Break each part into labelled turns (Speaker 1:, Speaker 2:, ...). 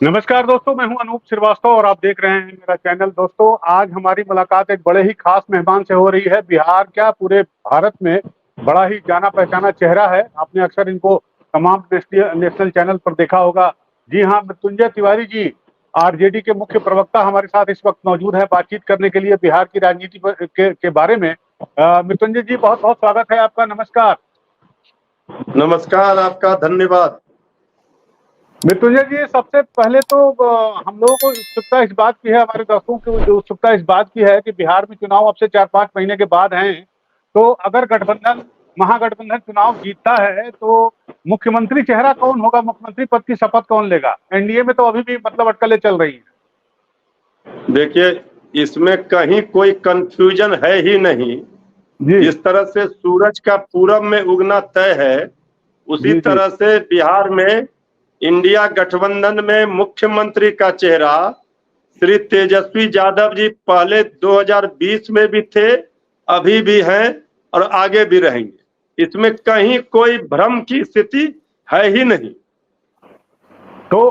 Speaker 1: नमस्कार दोस्तों, मैं हूं अनूप श्रीवास्तव और आप देख रहे हैं मेरा चैनल। दोस्तों, आज हमारी मुलाकात एक बड़े ही खास मेहमान से हो रही है। बिहार क्या, पूरे भारत में बड़ा ही जाना पहचाना चेहरा है। आपने अक्सर इनको तमाम नेशनल चैनल पर देखा होगा। जी हाँ, मृत्युंजय तिवारी जी, आरजेडी के मुख्य प्रवक्ता, हमारे साथ इस वक्त मौजूद है बातचीत करने के लिए बिहार की राजनीति के बारे में। मृत्युंजय जी, बहुत बहुत स्वागत है आपका। नमस्कार।
Speaker 2: नमस्कार, आपका धन्यवाद।
Speaker 1: मृत्युंजय जी, सबसे पहले तो हम लोगों को उत्सुकता इस बात की है, हमारे दर्शकों को जो उत्सुकता इस बात की है कि बिहार में चुनाव अब से 4-5 महीने के बाद हैं। तो अगर महागठबंधन चुनाव जीतता है तो मुख्यमंत्री चेहरा कौन होगा? मुख्यमंत्री पद की शपथ कौन लेगा? एनडीए में तो अभी भी मतलब अटकलें चल रही हैं।
Speaker 2: देखिए, इसमें कहीं कोई कंफ्यूजन है ही नहीं।
Speaker 1: जी
Speaker 2: जिस तरह से सूरज का पूरब में उगना तय है, उसी
Speaker 1: जी जी
Speaker 2: तरह से बिहार में इंडिया गठबंधन में मुख्यमंत्री का चेहरा श्री तेजस्वी यादव जी पहले 2020 में भी थे, अभी भी हैं और आगे भी रहेंगे। इसमें कहीं कोई भ्रम की स्थिति है ही नहीं।
Speaker 1: तो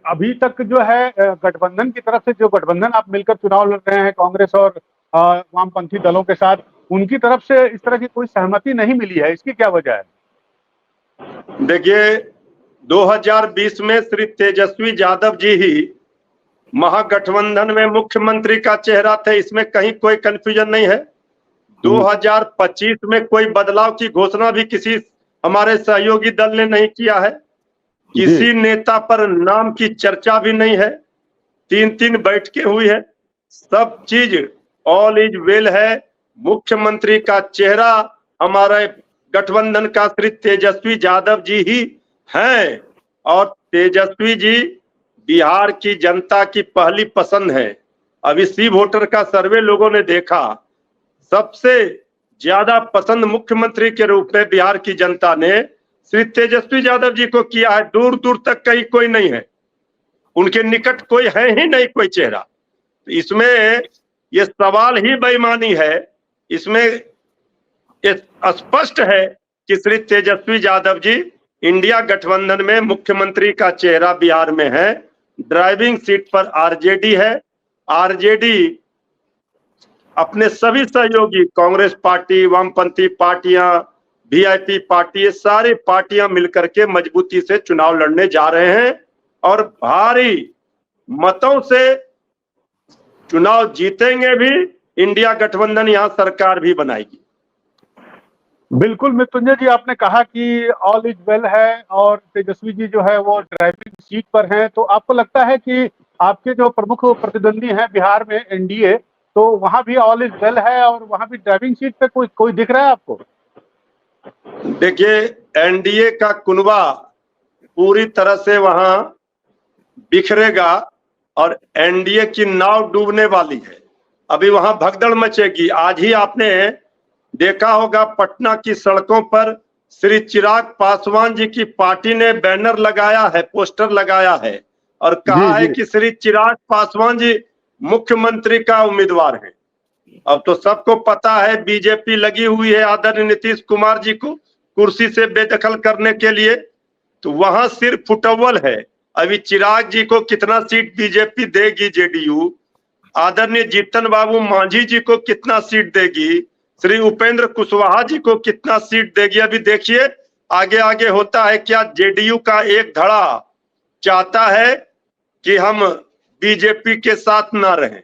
Speaker 1: अभी तक जो है गठबंधन की तरफ से, जो गठबंधन आप मिलकर चुनाव लड़ रहे हैं कांग्रेस और वामपंथी दलों के साथ, उनकी तरफ से इस तरह की कोई सहमति नहीं मिली है। इसकी क्या वजह है?
Speaker 2: देखिए, 2020 में श्री तेजस्वी यादव जी ही महागठबंधन में मुख्यमंत्री का चेहरा थे, इसमें कहीं कोई कंफ्यूजन नहीं है। 2025 में कोई बदलाव की घोषणा भी किसी हमारे सहयोगी दल ने नहीं किया है।
Speaker 1: जी
Speaker 2: किसी नेता पर नाम की चर्चा भी नहीं है। 3-3 बैठकें हुई है, सब चीज ऑल इज वेल है। मुख्यमंत्री का चेहरा हमारे गठबंधन का श्री तेजस्वी यादव जी ही हैं और तेजस्वी जी बिहार की जनता की पहली पसंद है। अब इसी वोटर का सर्वे लोगों ने देखा, सबसे ज्यादा पसंद मुख्यमंत्री के रूप में बिहार की जनता ने श्री तेजस्वी यादव जी को किया है। दूर दूर तक कहीं कोई नहीं है, उनके निकट कोई है ही नहीं कोई चेहरा। इसमें ये सवाल ही बेईमानी है। इसमें ये स्पष्ट है कि श्री तेजस्वी यादव जी इंडिया गठबंधन में मुख्यमंत्री का चेहरा बिहार में है। ड्राइविंग सीट पर आरजेडी है। आरजेडी अपने सभी सहयोगी कांग्रेस पार्टी, वामपंथी पार्टियां, वीआईपी पार्टी, ये सारी पार्टियां मिलकर के मजबूती से चुनाव लड़ने जा रहे हैं और भारी मतों से चुनाव जीतेंगे भी। इंडिया गठबंधन यहां सरकार भी बनाएगी।
Speaker 1: बिल्कुल मृत्युंजय जी, आपने कहा कि ऑल इज वेल है और तेजस्वी जी जो है वो ड्राइविंग सीट पर हैं। तो आपको लगता है कि आपके जो प्रमुख प्रतिद्वंदी हैं बिहार में एनडीए, तो वहां भी ऑल इज वेल है और वहां भी ड्राइविंग सीट पे कोई कोई दिख रहा है आपको?
Speaker 2: देखिए, एनडीए का कुनबा पूरी तरह से वहां बिखरेगा और एनडीए की नाव डूबने वाली है। अभी वहां भगदड़ मचेगी। आज ही आपने देखा होगा, पटना की सड़कों पर श्री चिराग पासवान जी की पार्टी ने बैनर लगाया है, पोस्टर लगाया है और
Speaker 1: जी
Speaker 2: कहा है
Speaker 1: जी
Speaker 2: कि श्री चिराग पासवान जी मुख्यमंत्री का उम्मीदवार है। अब तो सबको पता है बीजेपी लगी हुई है आदरणीय नीतीश कुमार जी को कुर्सी से बेदखल करने के लिए। तो वहां सिर्फ फुटअव्वल है। अभी चिराग जी को कितना सीट बीजेपी देगी, जेडीयू आदरणीय जीतन बाबू मांझी जी को कितना सीट देगी, श्री उपेंद्र कुशवाहा जी को कितना सीट देगी, अभी देखिए आगे आगे होता है क्या। जेडीयू का एक धड़ा चाहता है कि हम बीजेपी के साथ ना रहें।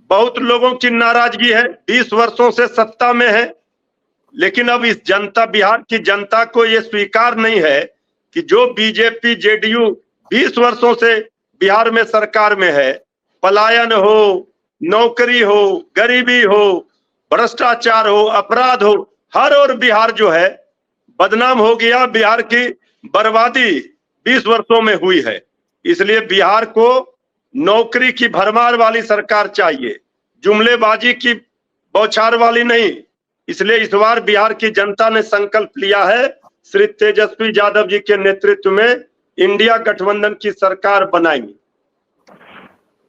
Speaker 2: बहुत लोगों की नाराजगी है, 20 वर्षों से सत्ता में है, लेकिन अब इस जनता, बिहार की जनता को यह स्वीकार नहीं है कि जो बीजेपी जेडीयू 20 वर्षों से बिहार में सरकार में है, पलायन हो, नौकरी हो, गरीबी हो, भ्रष्टाचार हो, अपराध हो, हर और बिहार जो है बदनाम हो गया। बिहार की बर्बादी 20 वर्षों में हुई है। इसलिए बिहार को नौकरी की भरमार वाली सरकार चाहिए, जुमलेबाजी की बौछार वाली नहीं। इसलिए इस बार बिहार की जनता ने संकल्प लिया है, श्री तेजस्वी यादव जी के नेतृत्व में इंडिया गठबंधन की सरकार बनाएंगे।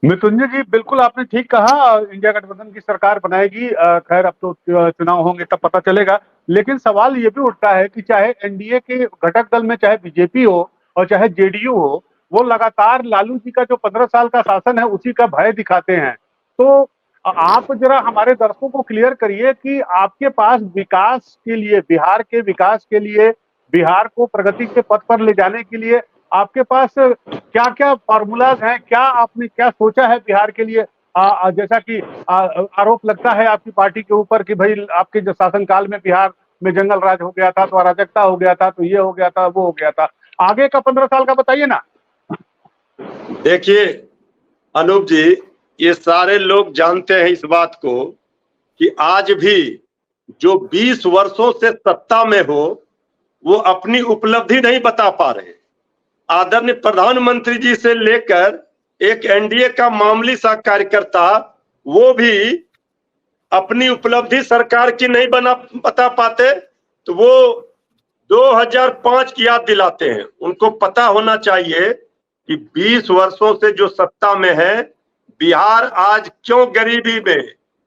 Speaker 1: मृत्युंजय जी, बिल्कुल आपने ठीक कहा, इंडिया गठबंधन की सरकार बनाएगी। खैर, अब तो चुनाव होंगे तब पता चलेगा। लेकिन सवाल ये भी उठता है कि चाहे एनडीए के घटक दल में चाहे बीजेपी हो और चाहे जेडीयू हो, वो लगातार लालू जी का जो 15 साल का शासन है उसी का भय दिखाते हैं। तो आप जरा हमारे दर्शकों को क्लियर करिए कि आपके पास विकास के लिए, बिहार के विकास के लिए, बिहार को प्रगति के पथ पर ले जाने के लिए आपके पास क्या क्या फॉर्मूलाज हैं, क्या आपने क्या सोचा है बिहार के लिए? जैसा कि आरोप लगता है आपकी पार्टी के ऊपर कि भाई आपके जो शासनकाल में बिहार में जंगल राज हो गया था, तो अराजकता हो गया था, तो ये हो गया था, वो हो गया था। आगे का 15 साल का बताइए ना।
Speaker 2: देखिए अनूप जी, ये सारे लोग जानते हैं इस बात को कि आज भी जो 20 वर्षों से सत्ता में हो वो अपनी उपलब्धि नहीं बता पा रहे। आदरणीय प्रधानमंत्री जी से लेकर एक एनडीए का मामूली सा कार्यकर्ता वो भी अपनी उपलब्धि सरकार की नहीं बता पाते, तो वो 2005 की याद दिलाते हैं। उनको पता होना चाहिए कि 20 वर्षों से जो सत्ता में है, बिहार आज क्यों गरीबी में,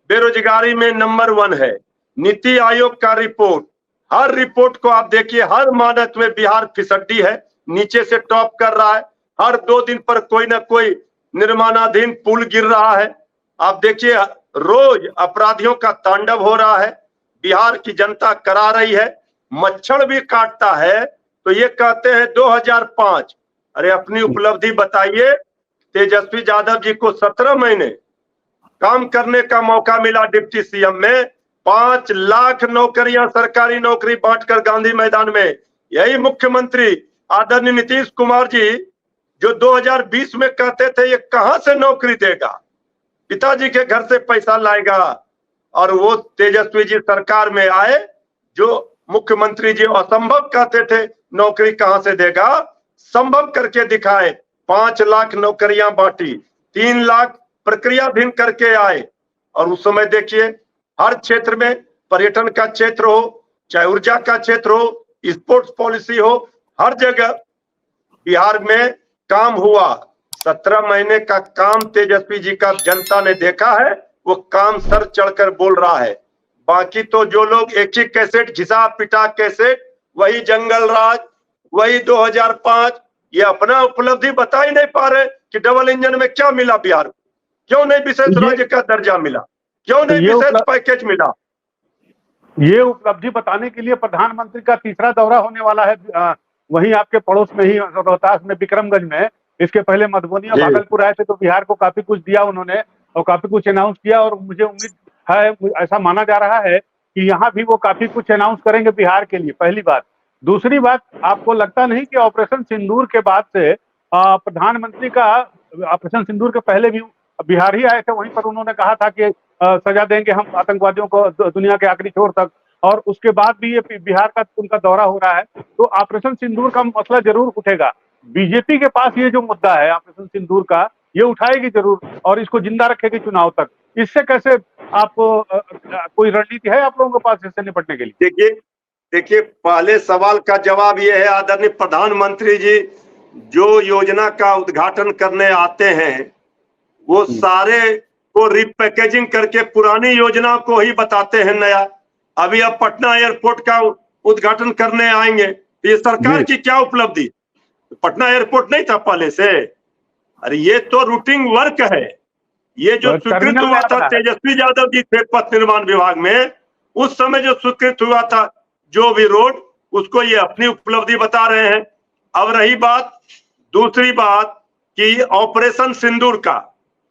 Speaker 2: बेरोजगारी में नंबर 1 है। नीति आयोग का रिपोर्ट, हर रिपोर्ट को आप देखिए, हर मानक में बिहार फिसड्डी है, नीचे से टॉप कर रहा है। हर 2 दिन पर कोई ना कोई निर्माणाधीन पुल गिर रहा है। आप देखिए रोज अपराधियों का तांडव हो रहा है। बिहार की जनता करा रही है, मच्छर भी काटता है तो ये कहते हैं 2005। अरे अपनी उपलब्धि बताइए। तेजस्वी यादव जी को 17 महीने काम करने का मौका मिला डिप्टी सीएम में। 5 लाख नौकरियां, सरकारी नौकरी बांटकर गांधी मैदान में। यही मुख्यमंत्री आदरणीय नीतीश कुमार जी जो 2020 में कहते थे ये कहां से नौकरी देगा, पिताजी के घर से पैसा लाएगा, और वो तेजस्वी जी सरकार में आए, जो मुख्यमंत्री जी असंभव कहते थे नौकरी कहां से देगा, संभव करके दिखाए। 5 लाख नौकरियां बांटी, 3 लाख प्रक्रियाधीन करके आए। और उस समय देखिए हर क्षेत्र में, पर्यटन का क्षेत्र हो, चाहे ऊर्जा का क्षेत्र हो, स्पोर्ट्स पॉलिसी हो, हर जगह बिहार में काम हुआ। 17 महीने का काम तेजस्वी जी का जनता ने देखा है, वो काम सर चढ़कर बोल रहा है। बाकी तो जो लोग एक ही कैसेट, घिसा पिटा कैसेट, वही जंगल राज, वही 2005, ये अपना उपलब्धि बता ही नहीं पा रहे कि डबल इंजन में क्या मिला बिहार को, क्यों नहीं विशेष राज्य का दर्जा मिला, क्यों नहीं विशेष पैकेज मिला।
Speaker 1: ये उपलब्धि बताने के लिए प्रधानमंत्री का तीसरा दौरा होने वाला है। वहीं आपके पड़ोस में ही रोहतास में, विक्रमगंज में। इसके पहले मधुबनी और भागलपुर आए थे, तो बिहार को काफी कुछ दिया उन्होंने और काफी कुछ अनाउंस किया। और मुझे उम्मीद है, ऐसा माना जा रहा है कि यहाँ भी वो काफी कुछ अनाउंस करेंगे बिहार के लिए, पहली बात। दूसरी बात, आपको लगता नहीं कि ऑपरेशन सिंदूर के बाद से प्रधानमंत्री का, ऑपरेशन सिंदूर के पहले भी बिहार ही आए थे, वहीं पर उन्होंने कहा था कि सजा देंगे हम आतंकवादियों को दुनिया के आखिरी छोर तक, और उसके बाद भी ये बिहार का उनका दौरा हो रहा है, तो ऑपरेशन सिंदूर का मसला जरूर उठेगा। बीजेपी के पास ये जो मुद्दा है ऑपरेशन सिंदूर का, ये उठाएगी जरूर और इसको जिंदा रखेगी चुनाव तक। इससे कैसे आप कोई रणनीति है आप लोगों के पास इससे निपटने के लिए?
Speaker 2: देखिए पहले सवाल का जवाब ये है, आदरणीय प्रधानमंत्री जी जो योजना का उद्घाटन करने आते हैं वो सारे को रिपैकेजिंग करके पुरानी योजना को ही बताते हैं नया। अभी अब पटना एयरपोर्ट का उद्घाटन करने आएंगे, तो ये सरकार की क्या उपलब्धि? पटना एयरपोर्ट नहीं था पहले से? अरे ये तो रूटीन वर्क है। ये जो स्वीकृत हुआ था, तेजस्वी यादव जी थे पथ निर्माण विभाग में, उस समय जो स्वीकृत हुआ था जो भी रोड, उसको ये अपनी उपलब्धि बता रहे हैं। अब रही बात, दूसरी बात कि ऑपरेशन सिंदूर का,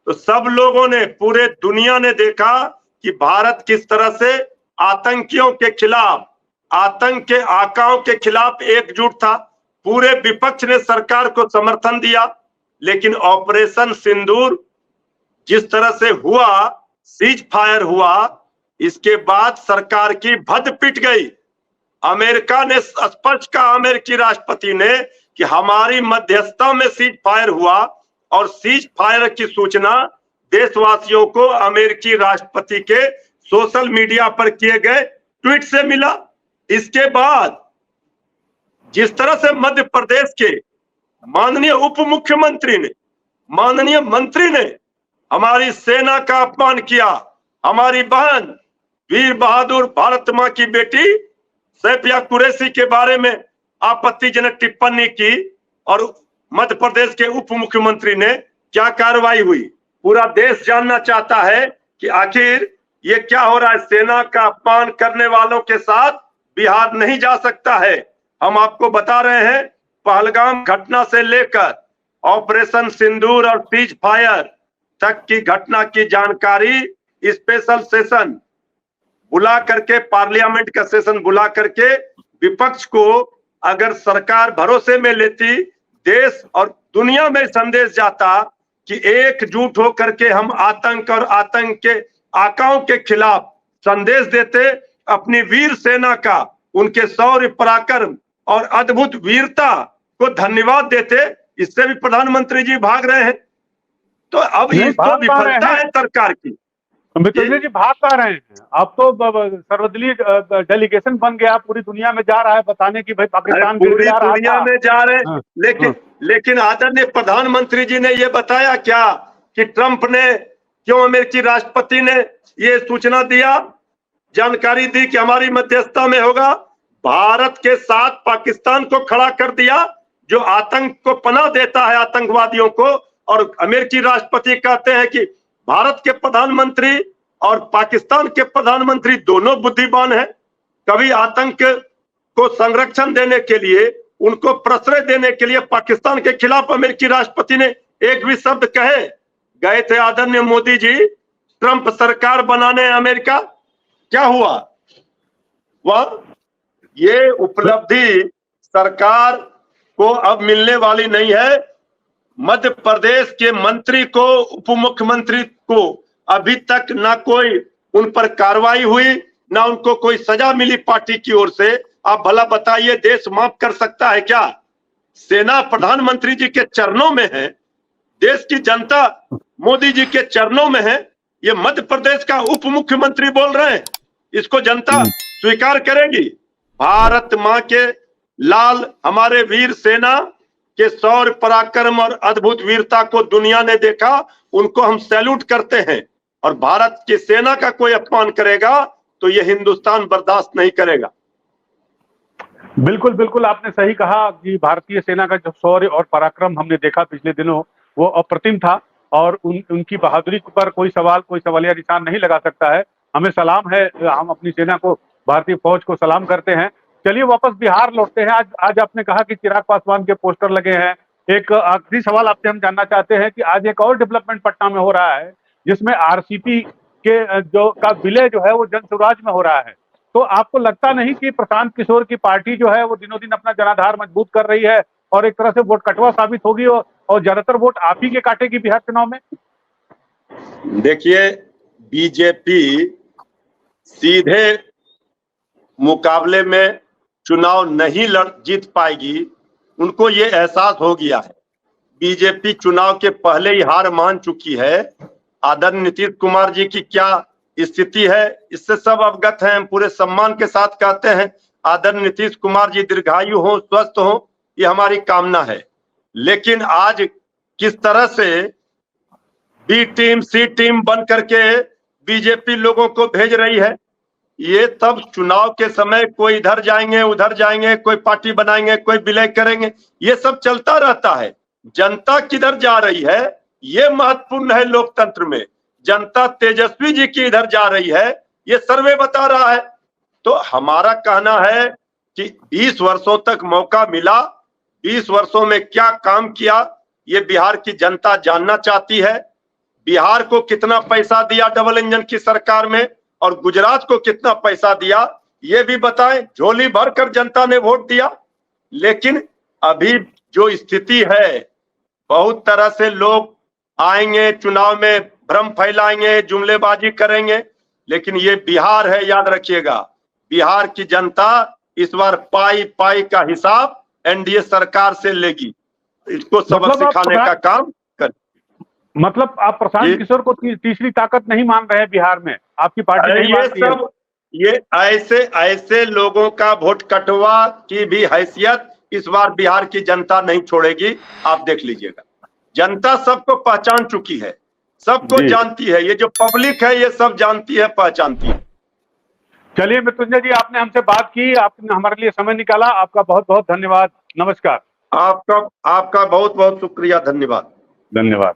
Speaker 2: तो सब लोगों ने, पूरे दुनिया ने देखा कि भारत किस तरह से आतंकियों के खिलाफ, आतंक के आकाओं के खिलाफ एकजुट था। पूरे विपक्ष ने सरकार को समर्थन दिया, लेकिन ऑपरेशन सिंदूर जिस तरह से हुआ, सीज फायर हुआ, इसके बाद सरकार की भद पिट गई। अमेरिका ने स्पष्ट कहा, अमेरिकी राष्ट्रपति ने, कि हमारी मध्यस्थता में सीज फायर हुआ, और सीज फायर की सूचना देशवासियों को अमेरिकी राष्ट्रपति के सोशल मीडिया पर किए गए ट्वीट से मिला। इसके बाद जिस तरह से मध्य प्रदेश के माननीय उप मुख्यमंत्री ने, माननीय मंत्री ने हमारी सेना का अपमान किया, हमारी बहन वीर बहादुर भारत मां की बेटी सैफिया कुरैशी के बारे में आपत्तिजनक टिप्पणी की, और मध्य प्रदेश के उप मुख्यमंत्री ने क्या कार्रवाई हुई। पूरा देश जानना चाहता है कि आखिर ये क्या हो रहा है। सेना का अपमान करने वालों के साथ बिहार नहीं जा सकता है। हम आपको बता रहे हैं, पहलगाम घटना से लेकर ऑपरेशन सिंदूर और सीज फायर तक की घटना की जानकारी स्पेशल सेशन बुला करके, पार्लियामेंट का सेशन बुला करके विपक्ष को अगर सरकार भरोसे में लेती, देश और दुनिया में संदेश जाता कि एकजुट होकर के हम आतंक और आतंक के आकाओं के खिलाफ संदेश देते, अपनी वीर सेना का, उनके शौर्य पराक्रम और अद्भुत वीरता को धन्यवाद देते। इससे भी प्रधानमंत्री जी भाग रहे हैं। तो अब इसको विफलता है सरकार की।
Speaker 1: मृत्युंजय जी भाग पा रहे हैं। अब तो सर्वदलीय डेलीगेशन बन गया, पूरी दुनिया में जा रहा है बताने की भाई पाकिस्तान
Speaker 2: पूरी दुनिया में जा रहे हैं। लेकिन आदरणीय प्रधानमंत्री जी ने ये बताया क्या कि ट्रंप ने क्यों, अमेरिकी राष्ट्रपति ने ये सूचना दिया, जानकारी दी कि हमारी मध्यस्थता में होगा। भारत के साथ पाकिस्तान को खड़ा कर दिया जो आतंक को पनाह देता है, आतंकवादियों को। और अमेरिकी राष्ट्रपति कहते हैं कि भारत के प्रधानमंत्री और पाकिस्तान के प्रधानमंत्री दोनों बुद्धिमान हैं। कभी आतंक को संरक्षण देने के लिए, उनको प्रश्रय देने के लिए पाकिस्तान के खिलाफ अमेरिकी राष्ट्रपति ने एक भी शब्द कहे। गए थे आदरणीय मोदी जी ट्रंप सरकार बनाने अमेरिका, क्या हुआ? वह ये उपलब्धि सरकार को अब मिलने वाली नहीं है। मध्य प्रदेश के मंत्री को, उप मुख्यमंत्री को अभी तक ना कोई उन पर कार्रवाई हुई, ना उनको कोई सजा मिली पार्टी की ओर से। आप भला बताइए, देश माफ कर सकता है क्या? सेना प्रधानमंत्री जी के चरणों में है, देश की जनता मोदी जी के चरणों में है। ये मध्य प्रदेश का उप मुख्यमंत्री बोल रहे हैं, इसको जनता स्वीकार करेगी? भारत मां के लाल, हमारे वीर सेना के शौर्य पराक्रम और अद्भुत वीरता को दुनिया ने देखा, उनको हम सैल्यूट करते हैं। और भारत की सेना का कोई अपमान करेगा तो ये हिंदुस्तान बर्दाश्त नहीं करेगा।
Speaker 1: बिल्कुल बिल्कुल, आपने सही कहा कि भारतीय सेना का जो शौर्य और पराक्रम हमने देखा पिछले दिनों, वो अप्रतिम था। और उनकी बहादुरी पर कोई सवालिया निशान नहीं लगा सकता है। हमें सलाम है, हम अपनी सेना को, भारतीय फौज को सलाम करते हैं। चलिए वापस बिहार लौटते हैं। आज आपने कहा कि चिराग पासवान के पोस्टर लगे हैं। एक आखिरी सवाल आपसे हम जानना चाहते हैं कि आज एक और डेवलपमेंट पटना में हो रहा है, जिसमें आरसीपी के जो का विलय जो है वो जन स्वराज में हो रहा है। तो आपको लगता नहीं कि प्रशांत किशोर की पार्टी जो है वो दिनों दिन अपना जनाधार मजबूत कर रही है और एक तरह से वोट कटवा साबित होगी और ज्यादातर वोट आप ही के काटेगी बिहार चुनाव में?
Speaker 2: देखिए, बीजेपी सीधे मुकाबले में चुनाव नहीं जीत पाएगी, उनको ये एहसास हो गया है। बीजेपी चुनाव के पहले ही हार मान चुकी है। आदरणीय नीतीश कुमार जी की क्या स्थिति है, इससे सब अवगत हैं। हम पूरे सम्मान के साथ कहते हैं आदरणीय नीतीश कुमार जी दीर्घायु हो, स्वस्थ हो, ये हमारी कामना है। लेकिन आज किस तरह से बी टीम सी टीम बन करके बीजेपी लोगों को भेज रही है, ये तब चुनाव के समय कोई इधर जाएंगे उधर जाएंगे, कोई पार्टी बनाएंगे, कोई विलय करेंगे, ये सब चलता रहता है। जनता किधर जा रही है ये महत्वपूर्ण है लोकतंत्र में। जनता तेजस्वी जी की इधर जा रही है, ये सर्वे बता रहा है। तो हमारा कहना है कि 20 वर्षों तक मौका मिला, 20 वर्षों में क्या काम किया ये बिहार की जनता जानना चाहती है। बिहार को कितना पैसा दिया डबल इंजन की सरकार में और गुजरात को कितना पैसा दिया ये भी बताएं। झोली भरकर जनता ने वोट दिया। लेकिन अभी जो स्थिति है, बहुत तरह से लोग आएंगे चुनाव में, भ्रम फैलाएंगे, जुमलेबाजी करेंगे, लेकिन ये बिहार है, याद रखिएगा। बिहार की जनता इस बार पाई पाई का हिसाब एनडीए सरकार से लेगी। इसको सबक सिखाने का काम कर।
Speaker 1: मतलब आप प्रशांत किशोर को तीसरी ताकत नहीं मान रहे हैं बिहार में? आपकी पार्टी नहीं मानती है?
Speaker 2: ये ऐसे लोगों का वोट कटवा की भी हैसियत इस बार बिहार की जनता नहीं छोड़ेगी। आप देख लीजिएगा, जनता सबको पहचान चुकी है, सबको जानती है। ये जो पब्लिक है ये सब जानती है, पहचानती है।
Speaker 1: चलिए मृत्युंजय जी, आपने हमसे बात की, आपने हमारे लिए समय निकाला, आपका बहुत बहुत धन्यवाद। नमस्कार।
Speaker 2: आपका आपका बहुत बहुत शुक्रिया, धन्यवाद।
Speaker 1: धन्यवाद।